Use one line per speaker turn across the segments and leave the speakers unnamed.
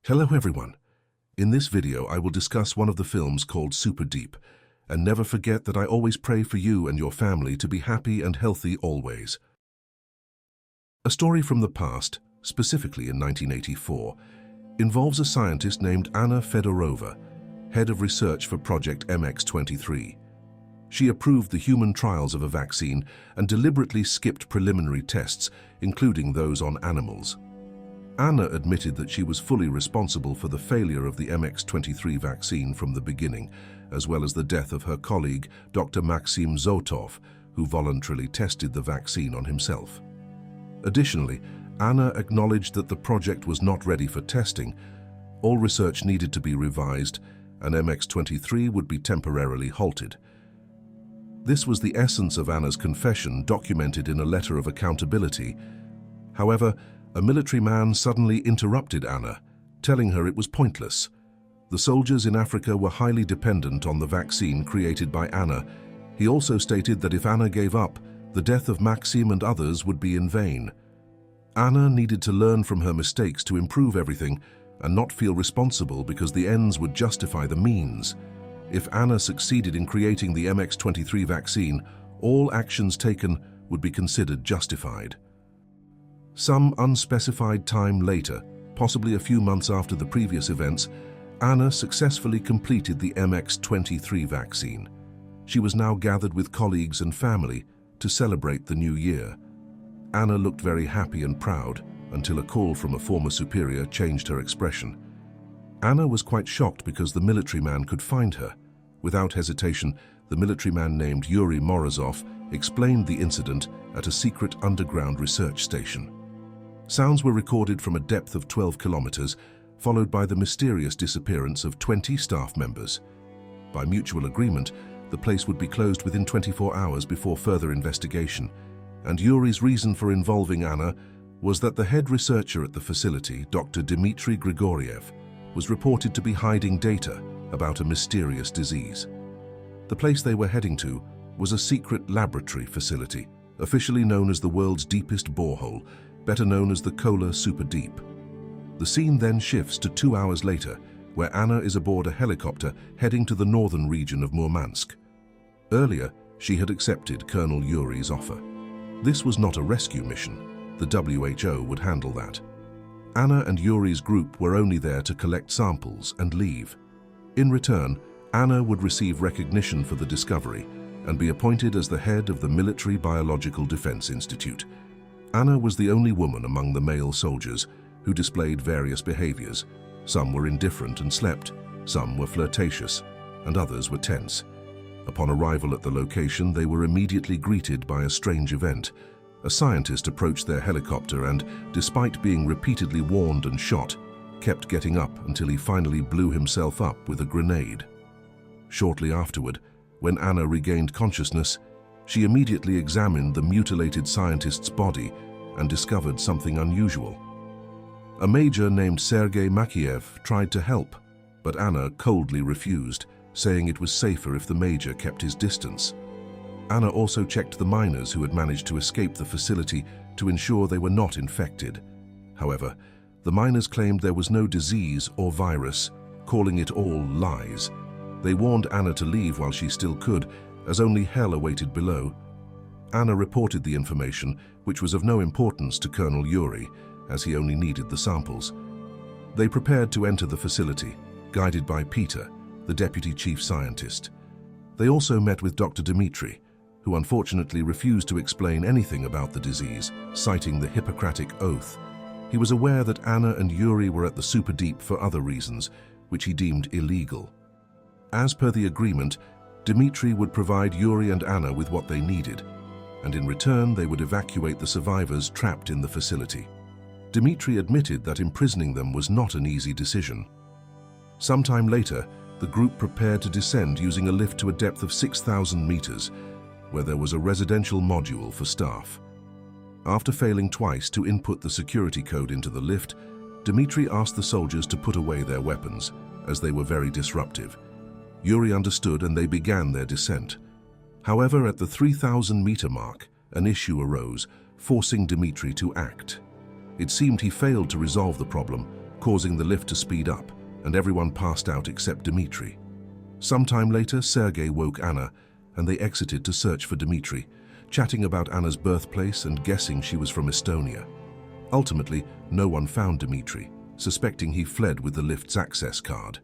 Hello everyone. In this video I will discuss one of the films called Superdeep, and never forget that I always pray for you and your family to be happy and healthy always. A story from the past, specifically in 1984, involves a scientist named Anna Fedorova, head of research for Project MX-23. She approved the human trials of a vaccine and deliberately skipped preliminary tests, including those on animals. Anna admitted that she was fully responsible for the failure of the MX-23 vaccine from the beginning, as well as the death of her colleague, Dr. Maxim Zotov, who voluntarily tested the vaccine on himself. Additionally, Anna acknowledged that the project was not ready for testing, all research needed to be revised, and MX-23 would be temporarily halted. This was the essence of Anna's confession, documented in a letter of accountability. However, a military man suddenly interrupted Anna, telling her it was pointless. The soldiers in Africa were highly dependent on the vaccine created by Anna. He also stated that if Anna gave up, the death of Maxim and others would be in vain. Anna needed to learn from her mistakes to improve everything and not feel responsible because the ends would justify the means. If Anna succeeded in creating the MX-23 vaccine, all actions taken would be considered justified. Some unspecified time later, possibly a few months after the previous events, Anna successfully completed the MX-23 vaccine. She was now gathered with colleagues and family to celebrate the new year. Anna looked very happy and proud until a call from a former superior changed her expression. Anna was quite shocked because the military man could find her. Without hesitation, the military man named Yuri Morozov explained the incident at a secret underground research station. Sounds were recorded from a depth of 12 kilometers, followed by the mysterious disappearance of 20 staff members. By mutual agreement, the place would be closed within 24 hours before further investigation, and Yuri's reason for involving Anna was that the head researcher at the facility, Dr. Dmitry Grigoriev, was reported to be hiding data about a mysterious disease. The place they were heading to was a secret laboratory facility, officially known as the world's deepest borehole, better known as the Kola Superdeep. The scene then shifts to 2 hours later, where Anna is aboard a helicopter heading to the northern region of Murmansk. Earlier, she had accepted Colonel Yuri's offer. This was not a rescue mission. The WHO would handle that. Anna and Yuri's group were only there to collect samples and leave. In return, Anna would receive recognition for the discovery and be appointed as the head of the Military Biological Defense Institute. Anna was the only woman among the male soldiers who displayed various behaviors. Some were indifferent and slept, some were flirtatious, and others were tense. Upon arrival at the location, they were immediately greeted by a strange event. A scientist approached their helicopter and, despite being repeatedly warned and shot, kept getting up until he finally blew himself up with a grenade. Shortly afterward, when Anna regained consciousness, she immediately examined the mutilated scientist's body and discovered something unusual. A major named Sergei Makiev tried to help, but Anna coldly refused, saying it was safer if the major kept his distance. Anna also checked the miners who had managed to escape the facility to ensure they were not infected. However, the miners claimed there was no disease or virus, calling it all lies. They warned Anna to leave while she still could, as only hell awaited below. Anna reported the information, which was of no importance to Colonel Yuri, as he only needed the samples. They prepared to enter the facility, guided by Peter, the deputy chief scientist. They also met with Dr. Dmitry, who unfortunately refused to explain anything about the disease, citing the Hippocratic Oath. He was aware that Anna and Yuri were at the Superdeep for other reasons, which he deemed illegal. As per the agreement, Dmitry would provide Yuri and Anna with what they needed, and in return they would evacuate the survivors trapped in the facility. Dmitry admitted that imprisoning them was not an easy decision. Sometime later, the group prepared to descend using a lift to a depth of 6,000 meters, where there was a residential module for staff. After failing twice to input the security code into the lift, Dmitry asked the soldiers to put away their weapons, as they were very disruptive. Yuri understood and they began their descent. However, at the 3,000-meter mark, an issue arose, forcing Dmitry to act. It seemed he failed to resolve the problem, causing the lift to speed up, and everyone passed out except Dmitri. Sometime later, Sergei woke Anna, and they exited to search for Dmitri, chatting about Anna's birthplace and guessing she was from Estonia. Ultimately, no one found Dmitri, suspecting he fled with the lift's access card.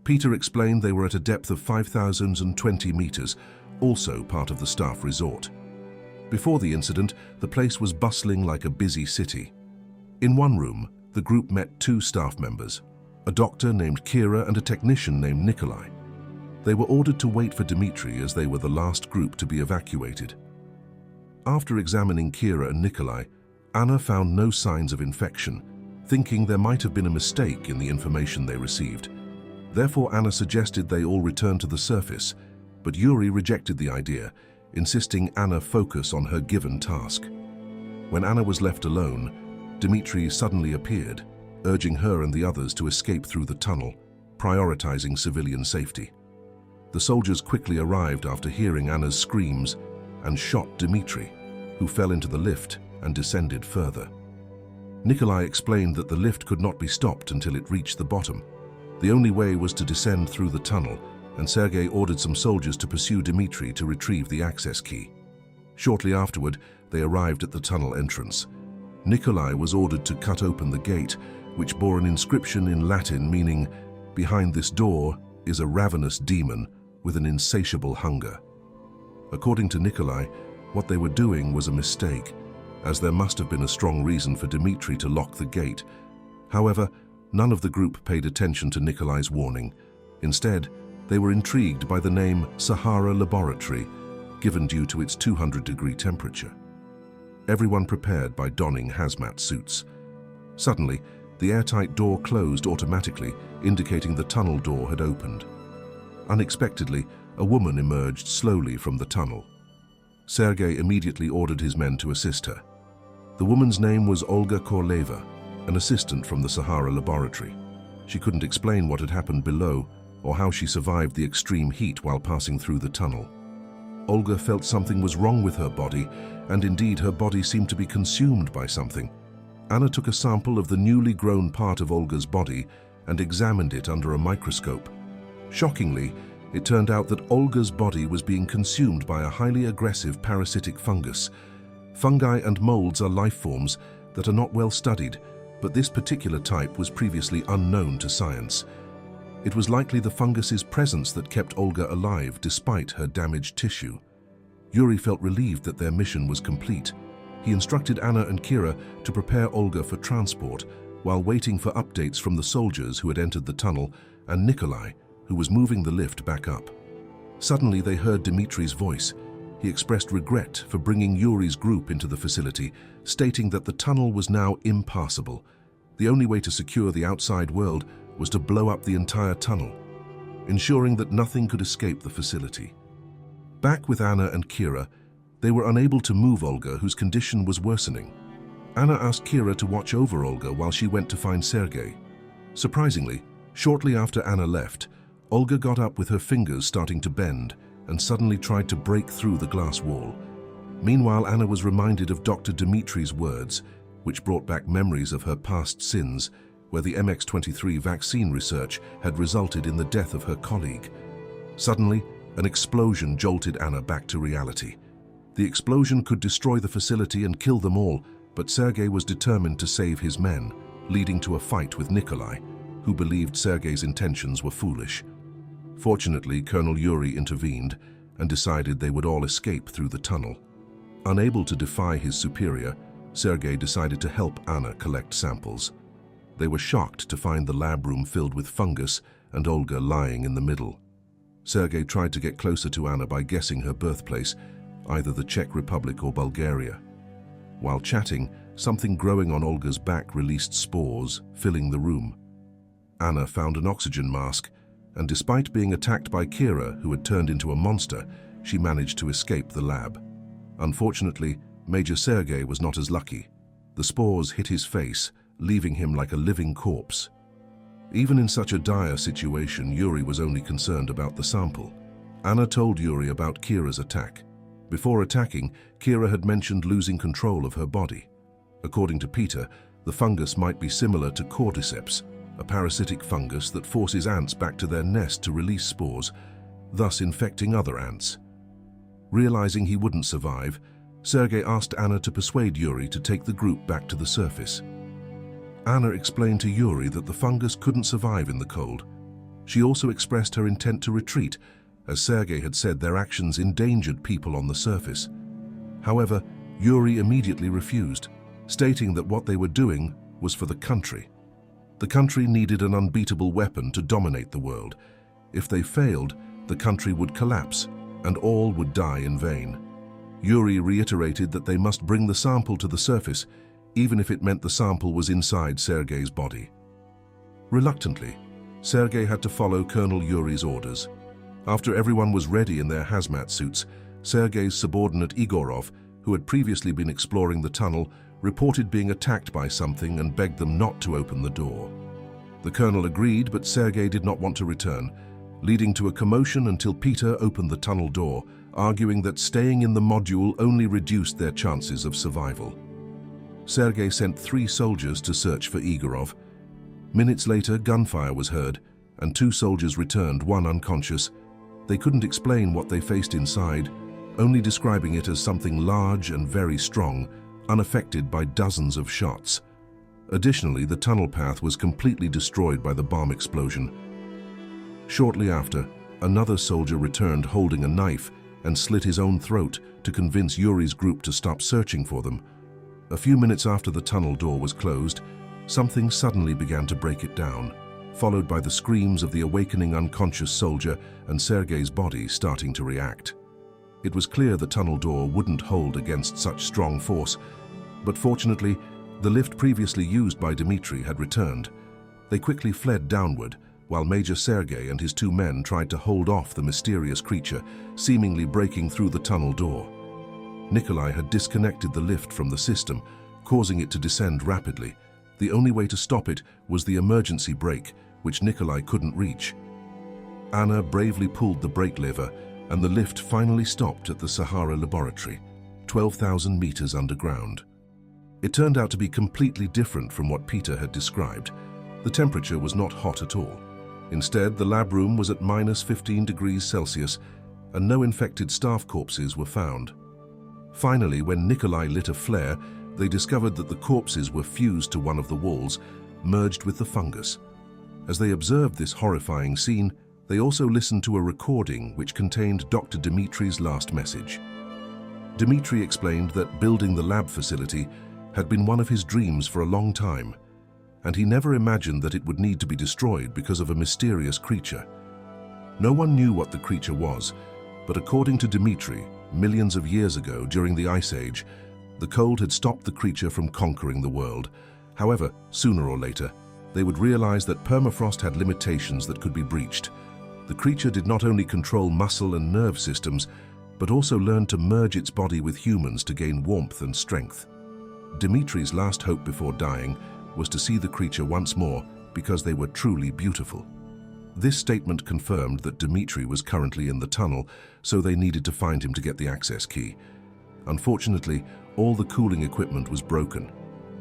Peter explained they were at a depth of 5,020 meters, also part of the staff resort. Before the incident, the place was bustling like a busy city. In one room, the group met two staff members, a doctor named Kira and a technician named Nikolai. They were ordered to wait for Dmitri as they were the last group to be evacuated. After examining Kira and Nikolai, Anna found no signs of infection, thinking there might have been a mistake in the information they received. Therefore, Anna suggested they all return to the surface, but Yuri rejected the idea, insisting Anna focus on her given task. When Anna was left alone, Dmitri suddenly appeared, urging her and the others to escape through the tunnel, prioritizing civilian safety. The soldiers quickly arrived after hearing Anna's screams and shot Dmitri, who fell into the lift and descended further. Nikolai explained that the lift could not be stopped until it reached the bottom. The only way was to descend through the tunnel, and Sergei ordered some soldiers to pursue Dmitri to retrieve the access key. Shortly afterward, they arrived at the tunnel entrance. Nikolai was ordered to cut open the gate, which bore an inscription in Latin meaning, "Behind this door is a ravenous demon with an insatiable hunger." According to Nikolai, what they were doing was a mistake, as there must have been a strong reason for Dmitri to lock the gate. However, none of the group paid attention to Nikolai's warning. Instead, they were intrigued by the name Sahara Laboratory, given due to its 200-degree temperature. Everyone prepared by donning hazmat suits. Suddenly, the airtight door closed automatically, indicating the tunnel door had opened. Unexpectedly, a woman emerged slowly from the tunnel. Sergei immediately ordered his men to assist her. The woman's name was Olga Korleva, an assistant from the Sahara Laboratory. She couldn't explain what had happened below or how she survived the extreme heat while passing through the tunnel. Olga felt something was wrong with her body, and indeed her body seemed to be consumed by something. Anna took a sample of the newly grown part of Olga's body and examined it under a microscope. Shockingly, it turned out that Olga's body was being consumed by a highly aggressive parasitic fungus. Fungi and molds are life forms that are not well studied, but this particular type was previously unknown to science. It was likely the fungus's presence that kept Olga alive despite her damaged tissue. Yuri felt relieved that their mission was complete. He instructed Anna and Kira to prepare Olga for transport while waiting for updates from the soldiers who had entered the tunnel and Nikolai, who was moving the lift back up. Suddenly they heard Dmitri's voice. He expressed regret for bringing Yuri's group into the facility, stating that the tunnel was now impassable. The only way to secure the outside world was to blow up the entire tunnel, ensuring that nothing could escape the facility. Back with Anna and Kira, they were unable to move Olga, whose condition was worsening. Anna asked Kira to watch over Olga while she went to find Sergei. Surprisingly, shortly after Anna left, Olga got up with her fingers starting to bend and suddenly tried to break through the glass wall. Meanwhile, Anna was reminded of Dr. Dmitri's words, which brought back memories of her past sins, where the MX-23 vaccine research had resulted in the death of her colleague. Suddenly, an explosion jolted Anna back to reality. The explosion could destroy the facility and kill them all, but Sergei was determined to save his men, leading to a fight with Nikolai, who believed Sergei's intentions were foolish. Fortunately, Colonel Yuri intervened and decided they would all escape through the tunnel. Unable to defy his superior, Sergei decided to help Anna collect samples. They were shocked to find the lab room filled with fungus and Olga lying in the middle. Sergei tried to get closer to Anna by guessing her birthplace, either the Czech Republic or Bulgaria. While chatting, something growing on Olga's back released spores, filling the room. Anna found an oxygen mask, and despite being attacked by Kira, who had turned into a monster, she managed to escape the lab. Unfortunately, Major Sergei was not as lucky. The spores hit his face, leaving him like a living corpse. Even in such a dire situation, Yuri was only concerned about the sample. Anna told Yuri about Kira's attack. Before attacking, Kira had mentioned losing control of her body. According to Peter, The fungus might be similar to cordyceps, a parasitic fungus that forces ants back to their nest to release spores, thus infecting other ants. Realizing he wouldn't survive, Sergei asked Anna to persuade Yuri to take the group back to the surface. Anna explained to Yuri that the fungus couldn't survive in the cold. She also expressed her intent to retreat, as Sergei had said their actions endangered people on the surface. However, Yuri immediately refused, stating that what they were doing was for the country. The country needed an unbeatable weapon to dominate the world. If they failed, the country would collapse, and all would die in vain. Yuri reiterated that they must bring the sample to the surface, even if it meant the sample was inside Sergei's body. Reluctantly, Sergei had to follow Colonel Yuri's orders. After everyone was ready in their hazmat suits, Sergei's subordinate Igorov, who had previously been exploring the tunnel, reported being attacked by something and begged them not to open the door. The colonel agreed, but Sergei did not want to return, leading to a commotion until Peter opened the tunnel door, arguing that staying in the module only reduced their chances of survival. Sergei sent 3 soldiers to search for Igorov. Minutes later, gunfire was heard, and 2 soldiers returned, one unconscious. They couldn't explain what they faced inside, only describing it as something large and very strong, unaffected by dozens of shots. Additionally, the tunnel path was completely destroyed by the bomb explosion. Shortly after, another soldier returned holding a knife and slit his own throat to convince Yuri's group to stop searching for them. A few minutes after the tunnel door was closed, something suddenly began to break it down, followed by the screams of the awakening unconscious soldier and Sergei's body starting to react. It was clear the tunnel door wouldn't hold against such strong force, but fortunately, the lift previously used by Dmitri had returned. They quickly fled downward, while Major Sergei and his 2 men tried to hold off the mysterious creature, seemingly breaking through the tunnel door. Nikolai had disconnected the lift from the system, causing it to descend rapidly. The only way to stop it was the emergency brake, which Nikolai couldn't reach. Anna bravely pulled the brake lever, and the lift finally stopped at the Sahara laboratory, 12,000 meters underground. It turned out to be completely different from what Peter had described. The temperature was not hot at all. Instead, the lab room was at -15 degrees Celsius, and no infected staff corpses were found. Finally, when Nikolai lit a flare, they discovered that the corpses were fused to one of the walls, merged with the fungus. As they observed this horrifying scene, they also listened to a recording which contained Dr. Dimitri's last message. Dmitri explained that building the lab facility had been one of his dreams for a long time, and he never imagined that it would need to be destroyed because of a mysterious creature. No one knew what the creature was, but according to Dmitri, millions of years ago during the Ice Age, the cold had stopped the creature from conquering the world. However, sooner or later, they would realize that permafrost had limitations that could be breached. The creature did not only control muscle and nerve systems, but also learned to merge its body with humans to gain warmth and strength. Dimitri's last hope before dying was to see the creature once more because they were truly beautiful. This statement confirmed that Dmitri was currently in the tunnel, so they needed to find him to get the access key. Unfortunately, all the cooling equipment was broken.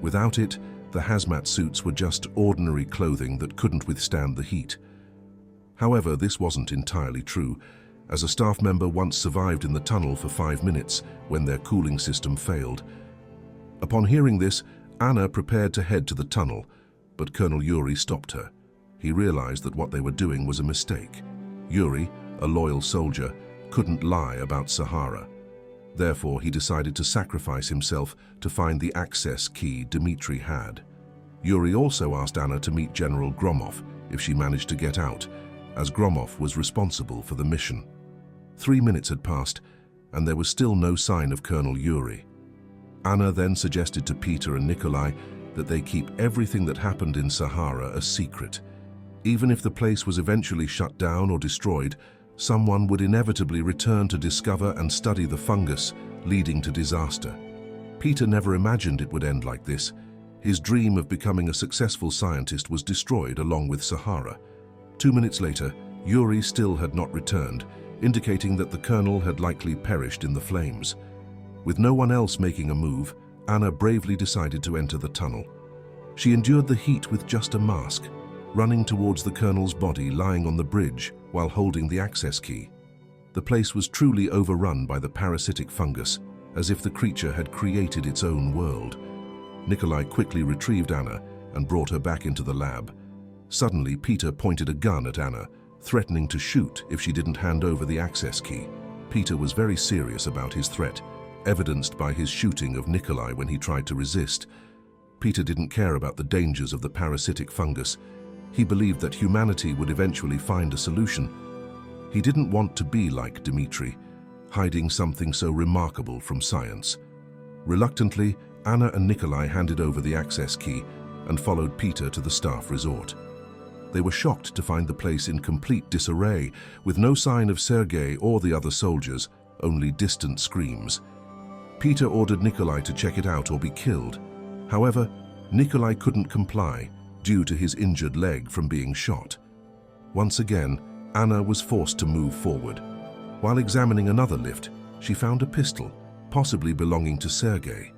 Without it, the hazmat suits were just ordinary clothing that couldn't withstand the heat. However, this wasn't entirely true, as a staff member once survived in the tunnel for 5 minutes when their cooling system failed. Upon hearing this, Anna prepared to head to the tunnel, but Colonel Yuri stopped her. He realized that what they were doing was a mistake. Yuri, a loyal soldier, couldn't lie about Sahara. Therefore, he decided to sacrifice himself to find the access key Dmitri had. Yuri also asked Anna to meet General Gromov if she managed to get out, as Gromov was responsible for the mission. 3 minutes had passed, and there was still no sign of Colonel Yuri. Anna then suggested to Peter and Nikolai that they keep everything that happened in Sahara a secret. Even if the place was eventually shut down or destroyed, someone would inevitably return to discover and study the fungus, leading to disaster. Peter never imagined it would end like this. His dream of becoming a successful scientist was destroyed along with Sahara. 2 minutes later, Yuri still had not returned, indicating that the colonel had likely perished in the flames. With no one else making a move, Anna bravely decided to enter the tunnel. She endured the heat with just a mask, running towards the colonel's body lying on the bridge while holding the access key. The place was truly overrun by the parasitic fungus, as if the creature had created its own world. Nikolai quickly retrieved Anna and brought her back into the lab. Suddenly, Peter pointed a gun at Anna, threatening to shoot if she didn't hand over the access key. Peter was very serious about his threat, evidenced by his shooting of Nikolai when he tried to resist. Peter didn't care about the dangers of the parasitic fungus. He believed that humanity would eventually find a solution. He didn't want to be like Dmitri, hiding something so remarkable from science. Reluctantly, Anna and Nikolai handed over the access key and followed Peter to the staff resort. They were shocked to find the place in complete disarray, with no sign of Sergei or the other soldiers, only distant screams. Peter ordered Nikolai to check it out or be killed. However, Nikolai couldn't comply due to his injured leg from being shot. Once again, Anna was forced to move forward. While examining another lift, she found a pistol, possibly belonging to Sergei.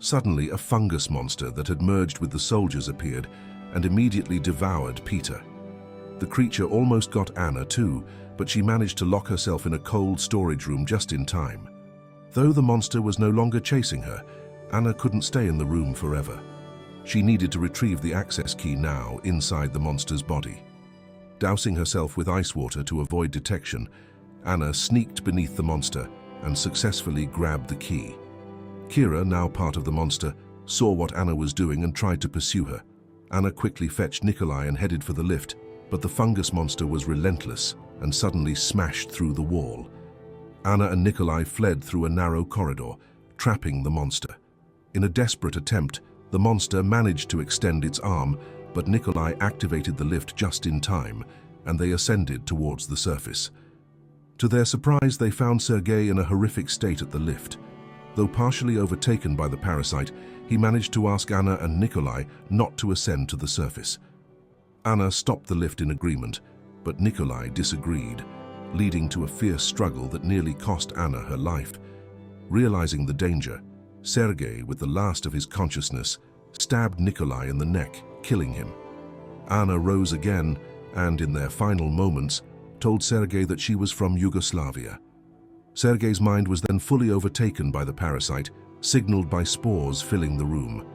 Suddenly, a fungus monster that had merged with the soldiers appeared and immediately devoured Peter. The creature almost got Anna too, but she managed to lock herself in a cold storage room just in time. Though the monster was no longer chasing her, Anna couldn't stay in the room forever. She needed to retrieve the access key now inside the monster's body. Dousing herself with ice water to avoid detection, Anna sneaked beneath the monster and successfully grabbed the key. Kira, now part of the monster, saw what Anna was doing and tried to pursue her. Anna quickly fetched Nikolai and headed for the lift, but the fungus monster was relentless and suddenly smashed through the wall. Anna and Nikolai fled through a narrow corridor, trapping the monster. In a desperate attempt, the monster managed to extend its arm, but Nikolai activated the lift just in time, and they ascended towards the surface. To their surprise, they found Sergei in a horrific state at the lift. Though partially overtaken by the parasite, he managed to ask Anna and Nikolai not to ascend to the surface. Anna stopped the lift in agreement, but Nikolai disagreed, leading to a fierce struggle that nearly cost Anna her life. Realizing the danger, Sergei, with the last of his consciousness, stabbed Nikolai in the neck, killing him. Anna rose again and, in their final moments, told Sergei that she was from Yugoslavia. Sergei's mind was then fully overtaken by the parasite, signaled by spores filling the room.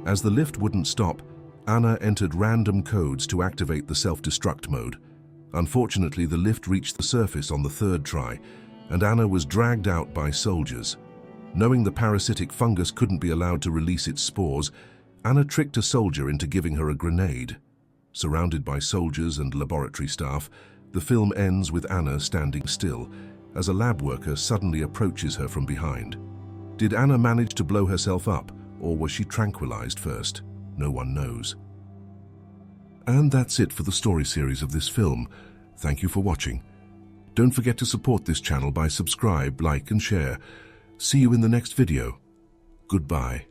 As the lift wouldn't stop, Anna entered random codes to activate the self-destruct mode. Unfortunately, the lift reached the surface on the third try, and Anna was dragged out by soldiers. Knowing the parasitic fungus couldn't be allowed to release its spores, Anna tricked a soldier into giving her a grenade. Surrounded by soldiers and laboratory staff, the film ends with Anna standing still, as a lab worker suddenly approaches her from behind. Did Anna manage to blow herself up, or was she tranquilized first? No one knows. And that's it for the story series of this film. Thank you for watching. Don't forget to support this channel by subscribe, like and share. See you in the next video. Goodbye.